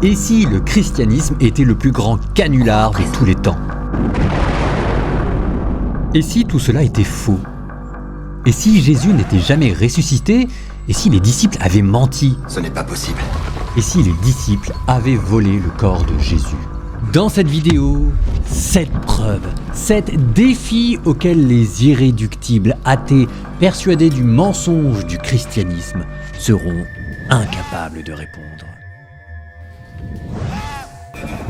Et si le christianisme était le plus grand canular de tous les temps? Et si tout cela était faux? Et si Jésus n'était jamais ressuscité? Et si les disciples avaient menti? Ce n'est pas possible. Et si les disciples avaient volé le corps de Jésus? Dans cette vidéo, 7 preuves, 7 défis auxquels les irréductibles athées persuadés du mensonge du christianisme seront incapables de répondre.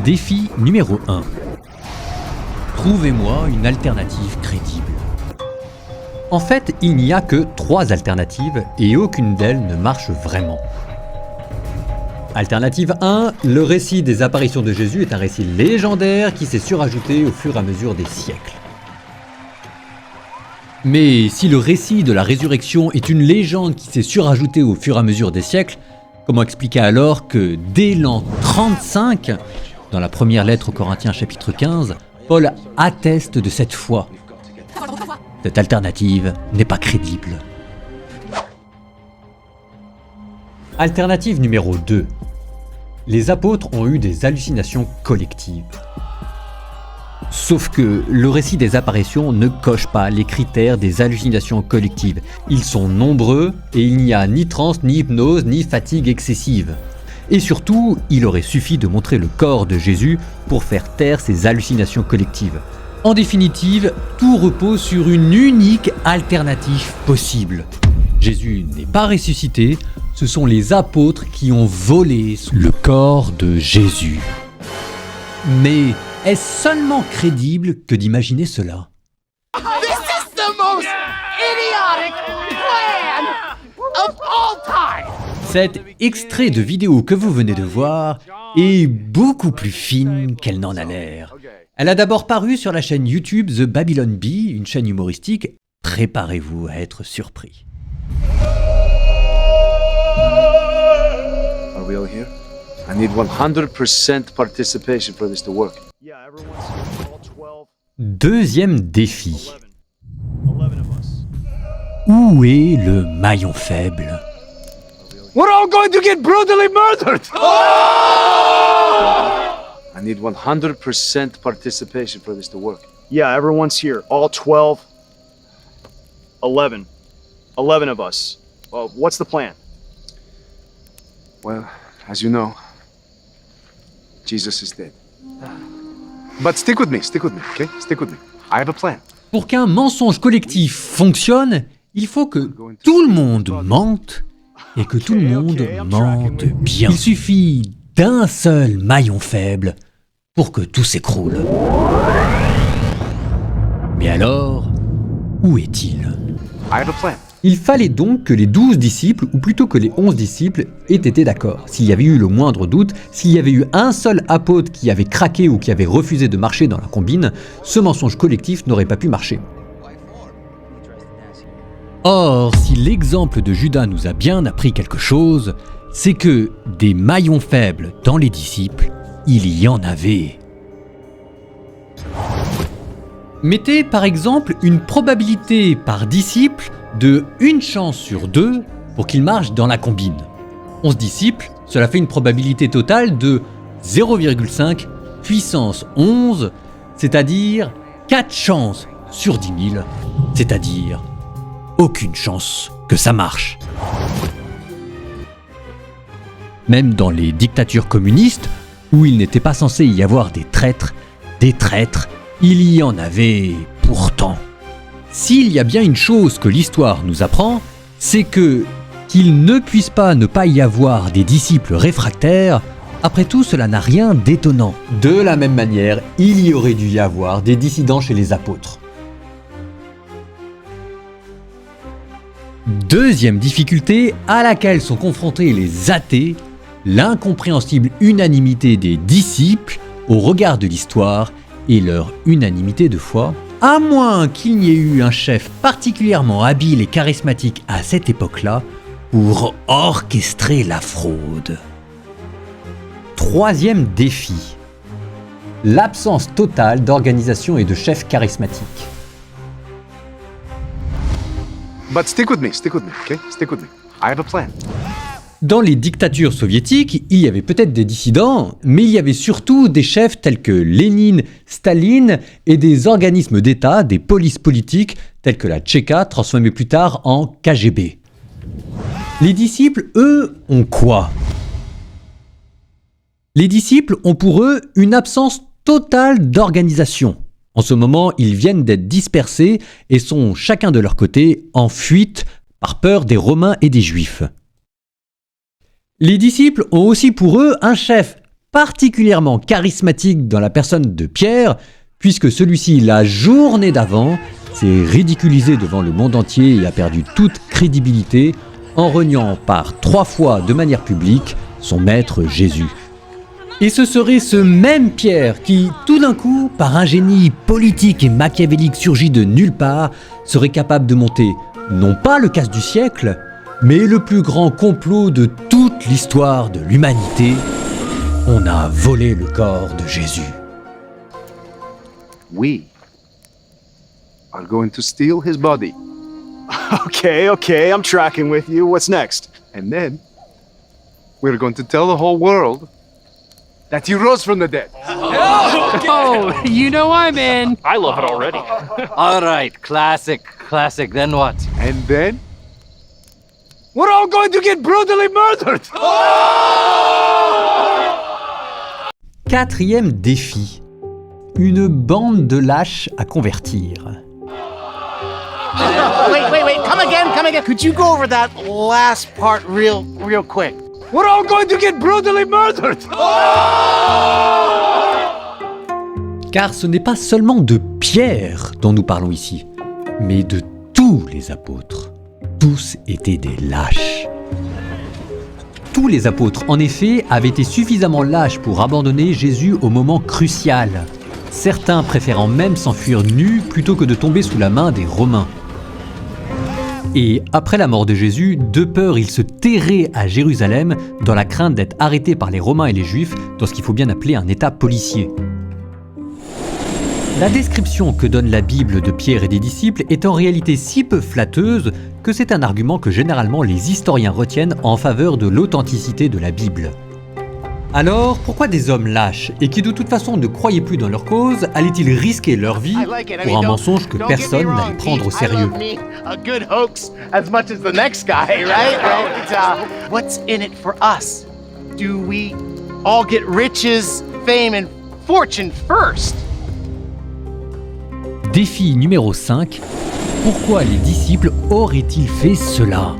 Défi numéro 1. Trouvez-moi une alternative crédible. En fait, il n'y a que 3 alternatives et aucune d'elles ne marche vraiment. Alternative 1, le récit des apparitions de Jésus est un récit légendaire qui s'est surajouté au fur et à mesure des siècles. Mais si le récit de la résurrection est une légende qui s'est surajoutée au fur et à mesure des siècles, comment expliquer alors que dès l'an 35, dans la première lettre aux Corinthiens chapitre 15, Paul atteste de cette foi? Cette alternative n'est pas crédible. Alternative numéro 2. Les apôtres ont eu des hallucinations collectives. Sauf que le récit des apparitions ne coche pas les critères des hallucinations collectives. Ils sont nombreux et il n'y a ni transe, ni hypnose, ni fatigue excessive. Et surtout, il aurait suffi de montrer le corps de Jésus pour faire taire ces hallucinations collectives. En définitive, tout repose sur une unique alternative possible. Jésus n'est pas ressuscité, ce sont les apôtres qui ont volé le corps de Jésus. Mais est-ce seulement crédible que d'imaginer cela? This is the most idiotic plan of all time! Cet extrait de vidéo que vous venez de voir est beaucoup plus fine qu'elle n'en a l'air. Elle a d'abord paru sur la chaîne YouTube The Babylon Bee, une chaîne humoristique. Préparez-vous à être surpris. Are we all here? I need 100% participation for this to work. Deuxième défi. Où est le maillon faible? We're all going to get brutally murdered! I need 100% participation for this to work. Yeah, everyone's here. All 12. 11. 11 of us. Well, what's the plan? Well, as you know, Jesus is dead. But stick with me, okay? Stick with me. I have a plan. Pour qu'un mensonge collectif fonctionne, il faut que tout le monde mente et que tout le monde mente bien. Il suffit d'un seul maillon faible pour que tout s'écroule. Mais alors, où est-il? I have a plan. Il fallait donc que les 12 disciples, ou plutôt que les 11 disciples, aient été d'accord. S'il y avait eu le moindre doute, s'il y avait eu un seul apôtre qui avait craqué ou qui avait refusé de marcher dans la combine, ce mensonge collectif n'aurait pas pu marcher. Or, si l'exemple de Judas nous a bien appris quelque chose, c'est que des maillons faibles dans les disciples, il y en avait. Mettez par exemple une probabilité par disciple de 1 chance sur 2 pour qu'il marche dans la combine. 11 disciples, cela fait une probabilité totale de 0,5 puissance 11, c'est-à-dire 4 chances sur 10 000, c'est-à-dire aucune chance que ça marche. Même dans les dictatures communistes, où il n'était pas censé y avoir des traîtres, il y en avait pourtant. S'il y a bien une chose que l'histoire nous apprend, c'est qu'il ne puisse pas ne pas y avoir des disciples réfractaires. Après tout, cela n'a rien d'étonnant. De la même manière, il y aurait dû y avoir des dissidents chez les apôtres. Deuxième difficulté à laquelle sont confrontés les athées, l'incompréhensible unanimité des disciples au regard de l'histoire et leur unanimité de foi, à moins qu'il n'y ait eu un chef particulièrement habile et charismatique à cette époque-là pour orchestrer la fraude. Troisième défi, l'absence totale d'organisation et de chef charismatique. But stick with me, okay? Stick with me. I have a plan. Dans les dictatures soviétiques, il y avait peut-être des dissidents, mais il y avait surtout des chefs tels que Lénine, Staline et des organismes d'État, des polices politiques tels que la Tchéka, transformée plus tard en KGB. Les disciples, eux, ont quoi ? Les disciples ont pour eux une absence totale d'organisation. En ce moment, ils viennent d'être dispersés et sont chacun de leur côté en fuite par peur des Romains et des Juifs. Les disciples ont aussi pour eux un chef particulièrement charismatique dans la personne de Pierre, puisque celui-ci, la journée d'avant, s'est ridiculisé devant le monde entier et a perdu toute crédibilité en reniant par 3 fois de manière publique son maître Jésus. Et ce serait ce même Pierre qui, tout d'un coup, par un génie politique et machiavélique surgi de nulle part, serait capable de monter non pas le casse du siècle, mais le plus grand complot de toute l'histoire de l'humanité. On a volé le corps de Jésus. We are going to steal his body. Okay, I'm tracking with you. What's next? And then we're going to tell the whole world that he rose from the dead. Oh, you know I'm in. I love it already. All right, classic. Then what? And then we're all going to get brutally murdered. 4e défi. Une bande de lâches à convertir. Wait. Come again. Could you go over that last part real quick? We're all going to get brutally murdered. Car ce n'est pas seulement de Pierre dont nous parlons ici, mais de tous les apôtres. Tous étaient des lâches. Tous les apôtres, en effet, avaient été suffisamment lâches pour abandonner Jésus au moment crucial. Certains préférant même s'enfuir nus plutôt que de tomber sous la main des Romains. Et après la mort de Jésus, de peur, ils se terraient à Jérusalem dans la crainte d'être arrêtés par les Romains et les Juifs dans ce qu'il faut bien appeler un état policier. La description que donne la Bible de Pierre et des disciples est en réalité si peu flatteuse que c'est un argument que généralement les historiens retiennent en faveur de l'authenticité de la Bible. Alors, pourquoi des hommes lâches et qui de toute façon ne croyaient plus dans leur cause allaient-ils risquer leur vie pour un mensonge que personne n'allait prendre au sérieux ? A good hoax as much as the next guy, right? What's in it for us? Do we all get riches, fame, and fortune first? Défi numéro 5. Pourquoi les disciples auraient-ils fait cela ?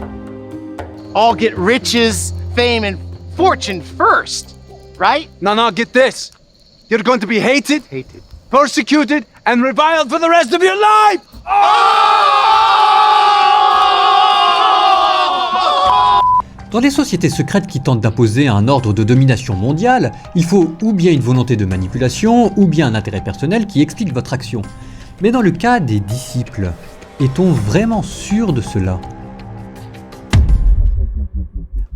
All get riches, fame, and fortune first, right? No, get this. You're going to be hated, persecuted, and reviled for the rest of your life. Dans les sociétés secrètes qui tentent d'imposer un ordre de domination mondiale, il faut ou bien une volonté de manipulation, ou bien un intérêt personnel qui explique votre action. Mais dans le cas des disciples, est-on vraiment sûr de cela ?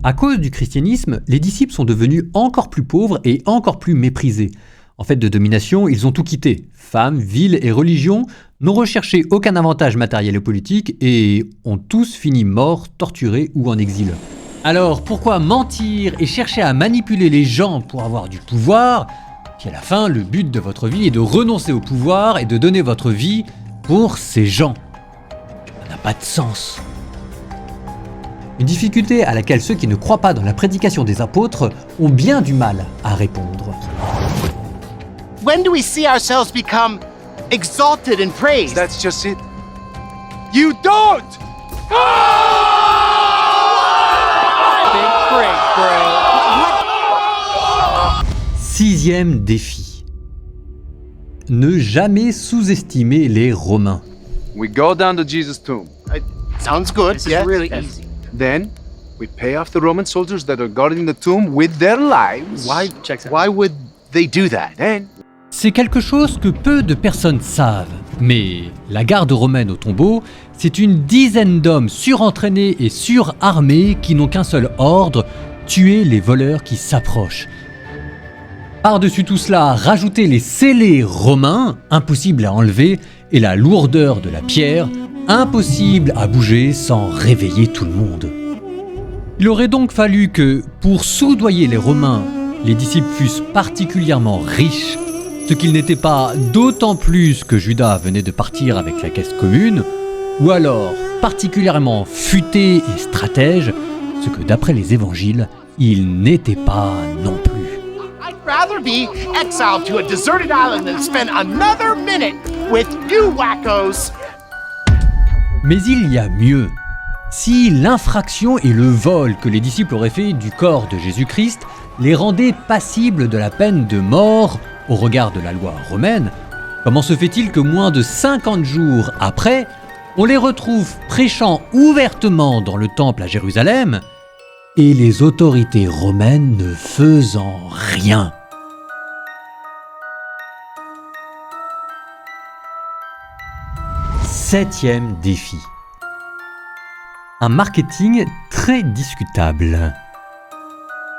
À cause du christianisme, les disciples sont devenus encore plus pauvres et encore plus méprisés. En fait de domination, ils ont tout quitté. Femmes, villes et religions n'ont recherché aucun avantage matériel et politique et ont tous fini morts, torturés ou en exil. Alors pourquoi mentir et chercher à manipuler les gens pour avoir du pouvoir, si à la fin le but de votre vie est de renoncer au pouvoir et de donner votre vie pour ces gens ? Ça n'a pas de sens. Une difficulté à laquelle ceux qui ne croient pas dans la prédication des apôtres ont bien du mal à répondre. When do we see ourselves become exalted and praised? That's just it. You don't! Big break, bro. 6e défi. Ne jamais sous-estimer les Romains. We go down to Jesus' tomb. Sounds good. This is really easy. Then we pay off the Roman soldiers that are guarding the tomb with their lives. Why would they do that? Then C'est quelque chose que peu de personnes savent. Mais la garde romaine au tombeau, c'est une dizaine d'hommes surentraînés et surarmés qui n'ont qu'un seul ordre, tuer les voleurs qui s'approchent. Par-dessus tout cela, rajouter les scellés romains, impossible à enlever, et la lourdeur de la pierre, impossible à bouger sans réveiller tout le monde. Il aurait donc fallu que, pour soudoyer les Romains, les disciples fussent particulièrement riches, ce qu'ils n'étaient pas d'autant plus que Judas venait de partir avec la caisse commune, ou alors particulièrement futés et stratèges, ce que d'après les évangiles, ils n'étaient pas non plus. I'd rather be exiled to a deserted island than spend another minute with you wackos. Mais il y a mieux. Si l'infraction et le vol que les disciples auraient fait du corps de Jésus-Christ les rendaient passibles de la peine de mort au regard de la loi romaine, comment se fait-il que moins de 50 jours après, on les retrouve prêchant ouvertement dans le temple à Jérusalem et les autorités romaines ne faisant rien? Septième défi. Un marketing très discutable.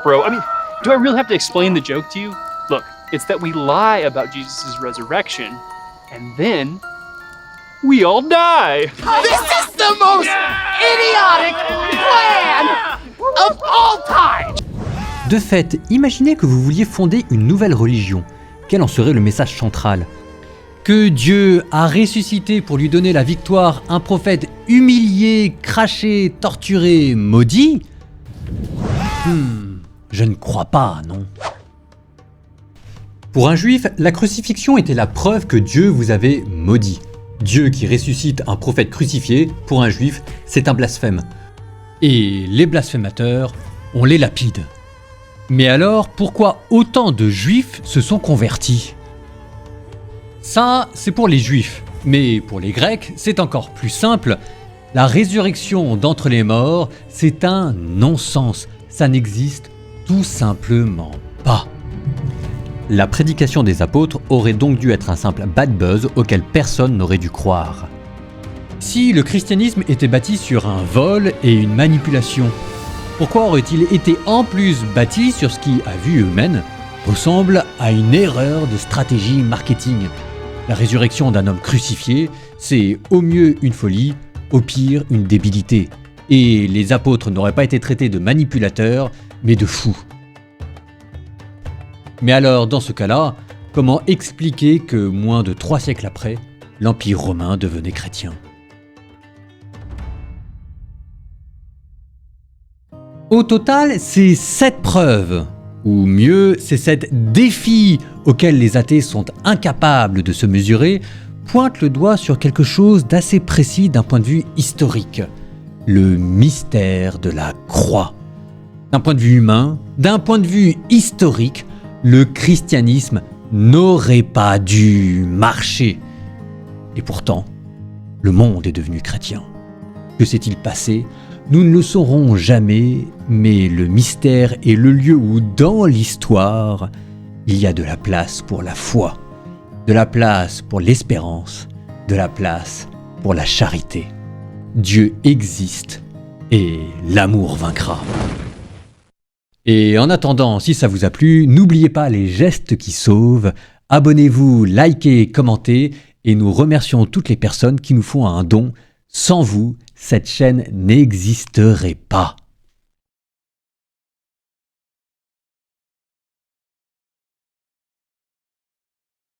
Bro, I mean, do I really have to explain the joke to you? Look, it's that we lie about Jesus' resurrection, and then we all die. This is the most idiotic plan of all time. De fait, imaginez que vous vouliez fonder une nouvelle religion. Quel en serait le message central? Que Dieu a ressuscité pour lui donner la victoire un prophète humilié, craché, torturé, maudit? Je ne crois pas, non. Pour un juif, la crucifixion était la preuve que Dieu vous avait maudit. Dieu qui ressuscite un prophète crucifié, pour un juif, c'est un blasphème. Et les blasphémateurs, on les lapide. Mais alors, pourquoi autant de juifs se sont convertis? Ça, c'est pour les juifs. Mais pour les grecs, c'est encore plus simple. La résurrection d'entre les morts, c'est un non-sens. Ça n'existe tout simplement pas. La prédication des apôtres aurait donc dû être un simple bad buzz auquel personne n'aurait dû croire. Si le christianisme était bâti sur un vol et une manipulation, pourquoi aurait-il été en plus bâti sur ce qui, à vue humaine, ressemble à une erreur de stratégie marketing? La résurrection d'un homme crucifié, c'est au mieux une folie, au pire une débilité. Et les apôtres n'auraient pas été traités de manipulateurs, mais de fous. Mais alors, dans ce cas-là, comment expliquer que moins de 3 siècles après, l'Empire romain devenait chrétien? Au total, c'est 7 preuves, ou mieux, c'est 7 défis auxquels les athées sont incapables de se mesurer, pointent le doigt sur quelque chose d'assez précis d'un point de vue historique. Le mystère de la croix. D'un point de vue humain, d'un point de vue historique, le christianisme n'aurait pas dû marcher. Et pourtant, le monde est devenu chrétien. Que s'est-il passé ? Nous ne le saurons jamais, mais le mystère est le lieu où, dans l'histoire, il y a de la place pour la foi, de la place pour l'espérance, de la place pour la charité. Dieu existe et l'amour vaincra. Et en attendant, si ça vous a plu, n'oubliez pas les gestes qui sauvent, abonnez-vous, likez, commentez, et nous remercions toutes les personnes qui nous font un don. Sans vous, cette chaîne n'existerait pas.